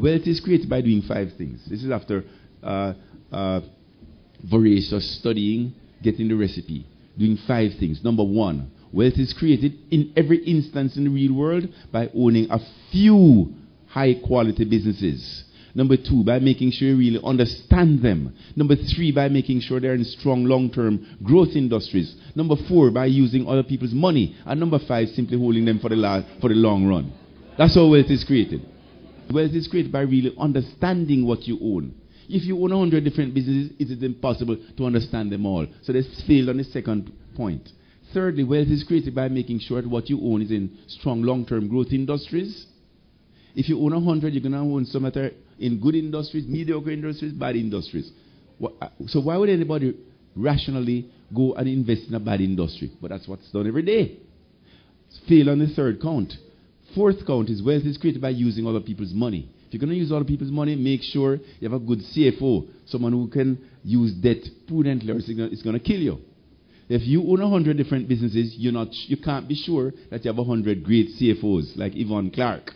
Wealth is created by doing 5 things. This is after voracious studying, getting the recipe. Doing 5 things. Number 1, wealth is created in every instance in the real world by owning a few high-quality businesses. Number 2, by making sure you really understand them. Number 3, by making sure they're in strong long-term growth industries. Number 4, by using other people's money. And number 5, simply holding them for the long run. That's how wealth is created. Wealth is created by really understanding what you own. If you own 100 different businesses, it is impossible to understand them all. So that's failed on the second point. Thirdly, wealth is created by making sure that what you own is in strong long-term growth industries. If you own 100, you're going to own some that are in good industries, mediocre industries, bad industries. So why would anybody rationally go and invest in a bad industry? But that's what's done every day. Fail on the third count. Fourth count is wealth is created by using other people's money. If you're going to use other people's money, make sure you have a good CFO, someone who can use debt prudently, or it's going to kill you. If you own 100 different businesses, you can't be sure that you have 100 great CFOs like Yvonne Clark.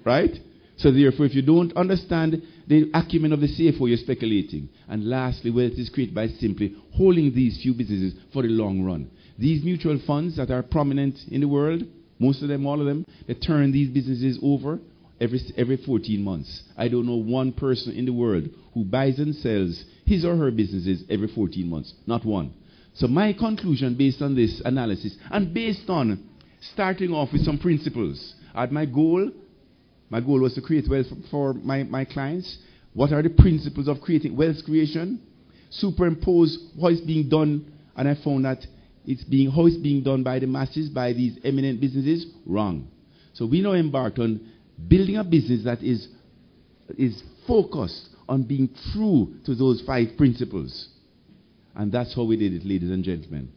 Right? So therefore, if you don't understand the acumen of the CFO, you're speculating. And lastly, wealth is created by simply holding these few businesses for the long run. These mutual funds that are prominent in the world, most of them, all of them, they turn these businesses over every 14 months. I don't know one person in the world who buys and sells his or her businesses every 14 months. Not one. So my conclusion based on this analysis and based on starting off with some principles. My goal was to create wealth for my clients. What are the principles of creating wealth creation? Superimpose how it's being done, and I found that how it's being done by the masses, by these eminent businesses, wrong. So we now embarked on building a business that is focused on being true to those 5 principles. And that's how we did it, ladies and gentlemen.